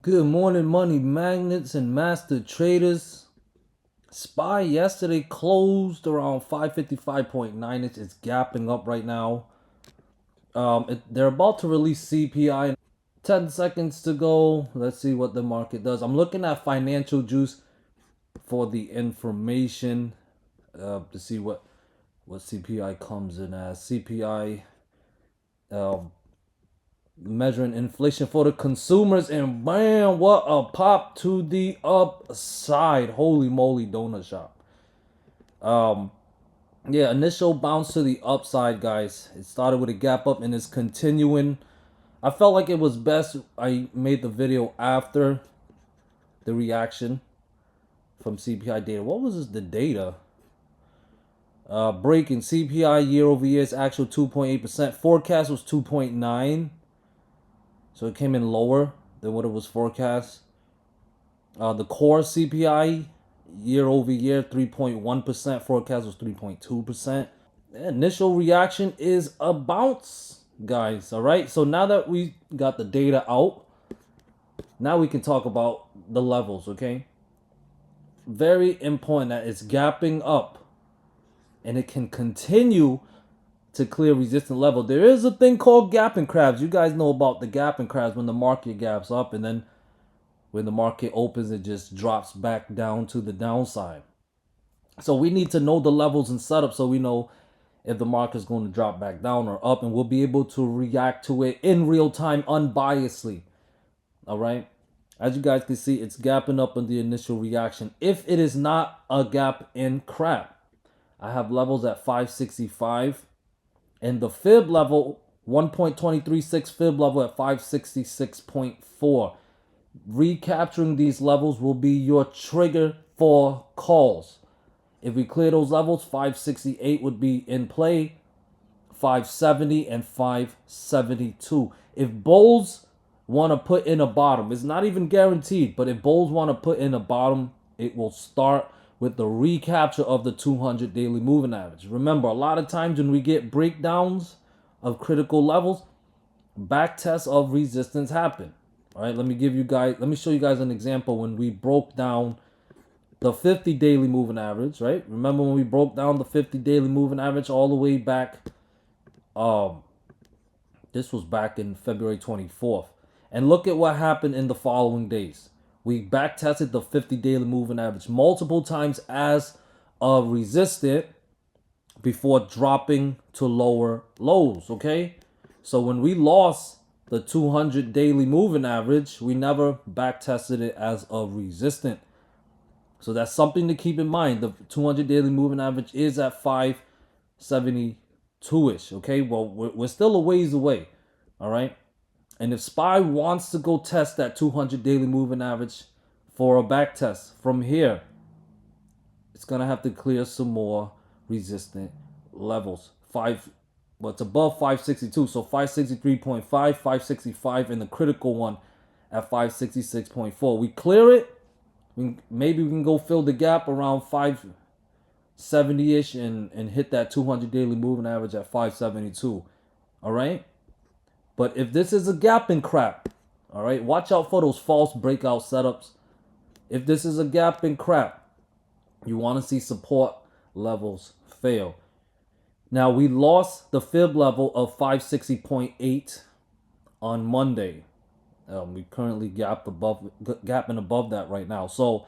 Good morning, money magnets and master traders. SPY yesterday closed around 555.9. It's gapping up right now. They're about to release CPI. 10 seconds to go. Let's see what the market does. I'm looking at financial juice for the information to see what CPI comes in as. CPI measuring inflation for the consumers, and man, what a pop to the upside. Holy moly, donut shop. Yeah, initial bounce to the upside, guys. It started with a gap up and it's continuing. I felt like it was best I made the video after the reaction from CPI data. What was this, the data? Breaking CPI year over year is actual 2.8%. Forecast was 2.9. So it came in lower than what it was forecast. The core CPI year over year 3.1%. Forecast was 3.2%. Initial reaction is a bounce, guys. All right. So now that we got the data out, now we can talk about the levels. Okay. Very important that it's gapping up, and it can continue to clear resistant level. There is a thing called gapping crabs. You guys know about the gapping crabs when the market gaps up and then when the market opens, it just drops back down to the downside. So we need to know the levels and setup so we know if the market's going to drop back down or up, and we'll be able to react to it in real time unbiasedly. All right. As you guys can see, it's gapping up on the initial reaction. If it is not a gap in crap, I have levels at 565 and the fib level 1.236 fib level at 566.4. Recapturing these levels will be your trigger for calls. If we clear those levels, 568 would be in play, 570 and 572. If bulls want to put in a bottom, it's not even guaranteed, but if bulls want to put in a bottom, it will start with the recapture of the 200 daily moving average. Remember, a lot of times when we get breakdowns of critical levels, back tests of resistance happen. All right, let me show you guys an example when we broke down the 50 daily moving average, right? Remember when we broke down the 50 daily moving average all the way back, this was back in February 24th. And look at what happened in the following days. We back tested the 50 daily moving average multiple times as a resistant before dropping to lower lows, okay? So when we lost the 200 daily moving average, we never back tested it as a resistant. So that's something to keep in mind. The 200 daily moving average is at 572-ish, okay? Well, we're still a ways away, all right? And if SPY wants to go test that 200 daily moving average for a back test from here, it's going to have to clear some more resistant levels. It's above 562, so 563.5, 565, and the critical one at 566.4. We clear it, maybe we can go fill the gap around 570-ish and hit that 200 daily moving average at 572. All right? But if this is a gap in crap, all right, watch out for those false breakout setups. If this is a gap in crap, you want to see support levels fail. Now, we lost the fib level of 560.8 on Monday. We currently gapping above that right now. So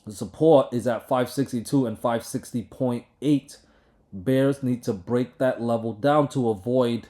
the support is at 562 and 560.8. Bears need to break that level down to avoid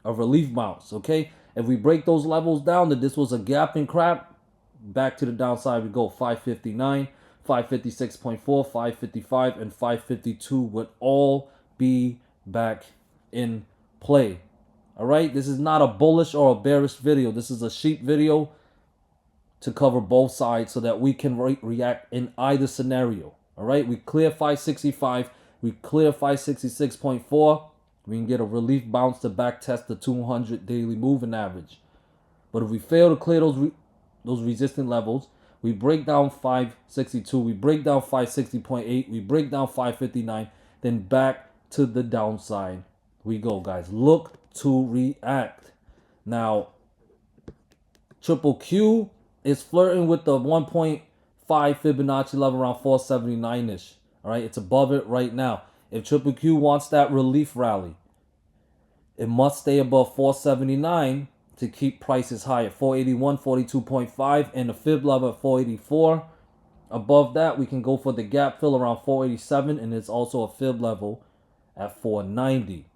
a relief bounce, okay? If we break those levels down, that this was a gap in crap, back to the downside we go. 559, 556.4, 555, and 552 would all be back in play. All right, this is not a bullish or a bearish video. This is a sheep video to cover both sides so that we can react in either scenario. All right, we clear 565, we clear 566.4. We can get a relief bounce to back test the 200 daily moving average. But if we fail to clear those resistant levels, we break down 562, we break down 560.8, we break down 559, then back to the downside we go, guys. Look to react. Now, Triple Q is flirting with the 1.5 Fibonacci level around 479-ish. All right, it's above it right now. If Triple Q wants that relief rally, it must stay above 479 to keep prices higher. 481, 42.5, and the fib level at 484. Above that, we can go for the gap fill around 487, and it's also a fib level at 490.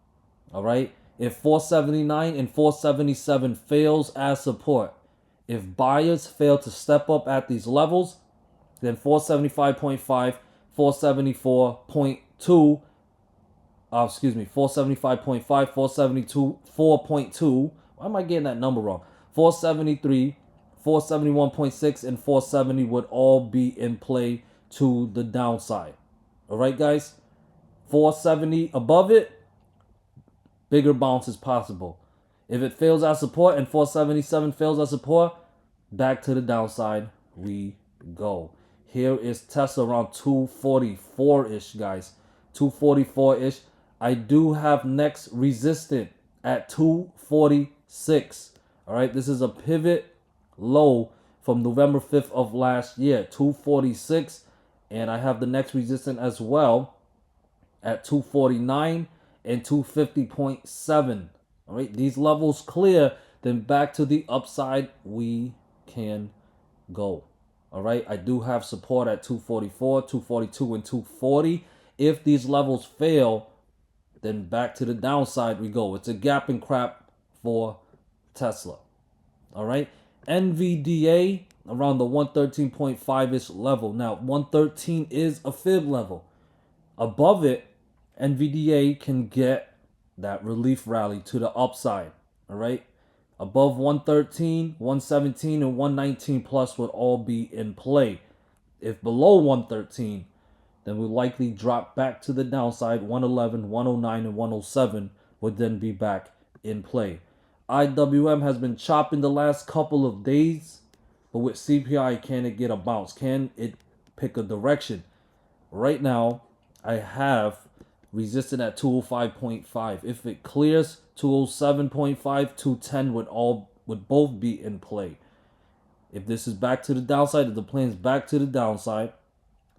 All right. If 479 and 477 fails as support, if buyers fail to step up at these levels, then 475.5, 474.2, 475.5, 472, 4.2. Why am I getting that number wrong? 473, 471.6, and 470 would all be in play to the downside. All right, guys? 470 above it, bigger bounce is possible. If it fails our support and 477 fails our support, back to the downside we go. Here is Tesla around 244-ish, guys. 244-ish. I do have next resistant at 246. All right, this is a pivot low from November 5th of last year, 246. And I have the next resistant as well at 249 and 250.7. All right, these levels clear, then back to the upside we can go. All right, I do have support at 244, 242, and 240. If these levels fail, then back to the downside we go. It's a gap and crap for Tesla. All right, NVDA around the 113.5-ish level. Now, 113 is a fib level. Above it, NVDA can get that relief rally to the upside. All right, above 113, 117, and 119 plus would all be in play. If below 113, then we'll likely drop back to the downside. 111, 109, and 107 would then be back in play. IWM has been chopping the last couple of days, but with CPI, can it get a bounce? Can it pick a direction? Right now, I have resistant at 205.5. If it clears 207.5, 210 would both be in play. If this is back to the downside, if the plan is back to the downside,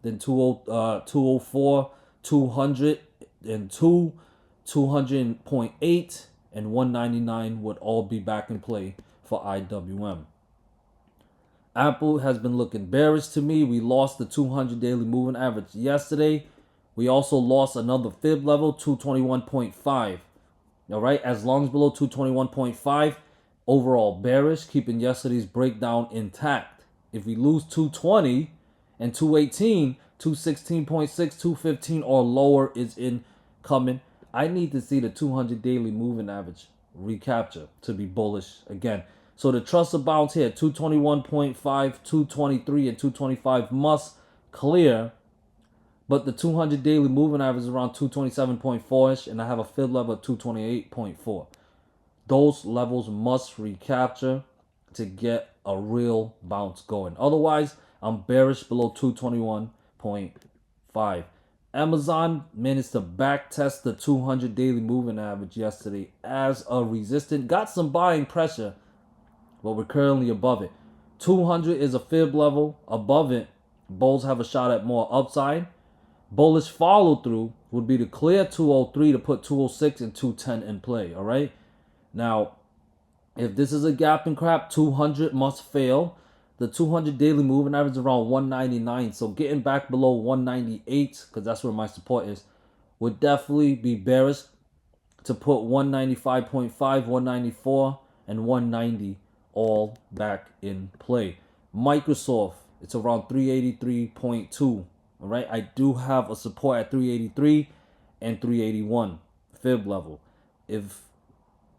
then 204, 200, and 200.8, and 199 would all be back in play for IWM. Apple has been looking bearish to me. We lost the 200 daily moving average yesterday. We also lost another fib level, 221.5. All right, as long as below 221.5, overall bearish, keeping yesterday's breakdown intact. If we lose 220 and 218, 216.6, 215 or lower is incoming. I need to see the 200 daily moving average recapture to be bullish again. So the trusted bounce here, 221.5, 223, and 225 must clear. But the 200 daily moving average is around 227.4-ish, and I have a fib level of 228.4. Those levels must recapture to get a real bounce going. Otherwise, I'm bearish below 221.5. Amazon managed to backtest the 200 daily moving average yesterday as a resistance. Got some buying pressure, but we're currently above it. 200 is a fib level. Above it, bulls have a shot at more upside. Bullish follow through would be to clear 203 to put 206 and 210 in play. All right. Now, if this is a gap and crap, 200 must fail. The 200 daily moving average is around 199. So getting back below 198, because that's where my support is, would definitely be bearish to put 195.5, 194, and 190 all back in play. Microsoft, it's around 383.2. All right, I do have a support at 383 and 381 fib level. If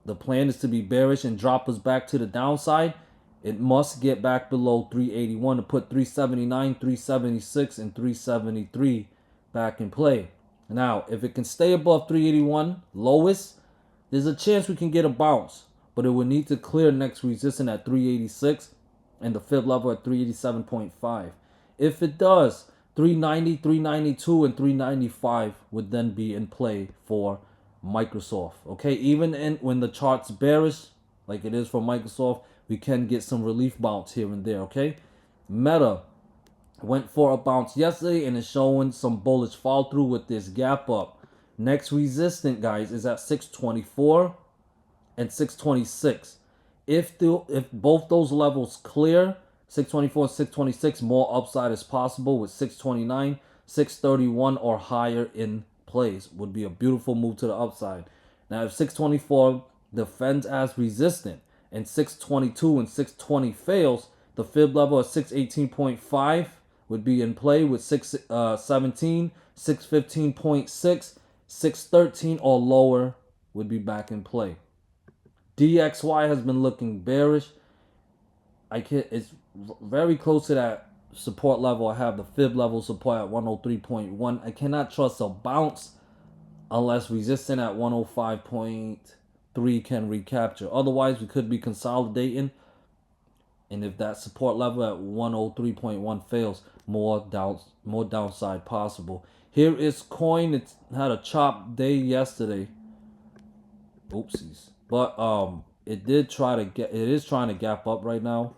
the plan is to be bearish and drop us back to the downside, it must get back below 381 to put 379, 376, and 373 back in play. Now, if it can stay above 381 lowest, there's a chance we can get a bounce, but it would need to clear next resistance at 386 and the fib level at 387.5. If it does, 390, 392, and 395 would then be in play for Microsoft. Okay, even when the chart's bearish, like it is for Microsoft, we can get some relief bounce here and there, okay? Meta went for a bounce yesterday and is showing some bullish follow through with this gap up. Next resistance, guys, is at 624 and 626. If both those levels clear, 624 and 626, more upside is possible with 629, 631 or higher in place. Would be a beautiful move to the upside. Now, if 624 defends as resistant and 622 and 620 fails, the fib level of 618.5 would be in play with 617, 615.6, 613 or lower would be back in play. DXY has been looking bearish. It's very close to that support level. I have the fib level support at 103.1. I cannot trust a bounce unless resistance at 105.3 can recapture. Otherwise, we could be consolidating. And if that support level at 103.1 fails, more downside possible. Here is coin. It had a chop day yesterday. Oopsies. But it is trying to gap up right now.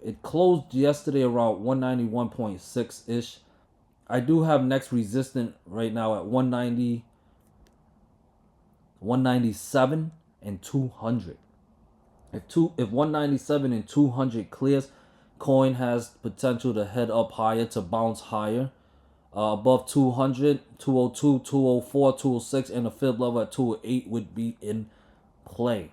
It closed yesterday around 191.6 ish. I do have next resistance right now at 190, 197 and 200. If 197 and 200 clears, coin has potential to head up higher, to bounce higher. Above 200, 202, 204, 206, and the fib level at 208 would be in play.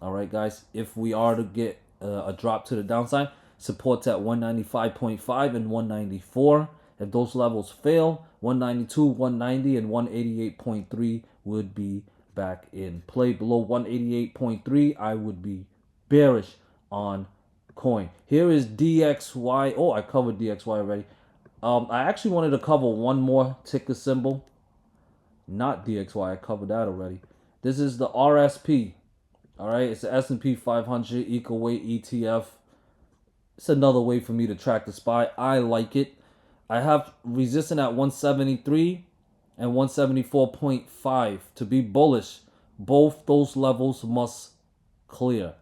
All right, guys. If we are to get a drop to the downside, supports at 195.5 and 194. If those levels fail, 192, 190, and 188.3 would be back in play. Below 188.3, I would be bearish on coin. Here is DXY. Oh, I covered DXY already. I actually wanted to cover one more ticker symbol. Not DXY. I covered that already. This is the RSP. All right. It's the S&P 500 Equal Weight ETF. It's another way for me to track the SPY. I like it. I have resistance at 173 and 174.5 to be bullish. Both those levels must clear.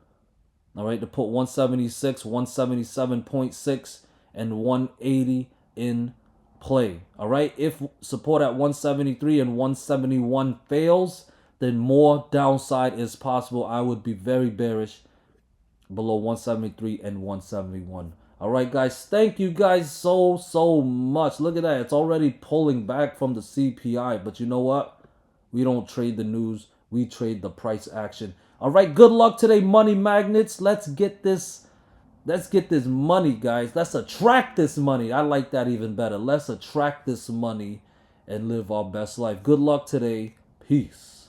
All right. To put 176, 177.6, and 180 in play. All right. If support at 173 and 171 fails, then more downside is possible. I would be very bearish below 173 and 171. All right, guys. Thank you guys so much. Look at that. It's already pulling back from the CPI. But you know what? We don't trade the news. We trade the price action. All right. Good luck today, money magnets. Let's get this money, guys. Let's attract this money. I like that even better. Let's attract this money and live our best life. Good luck today. Peace.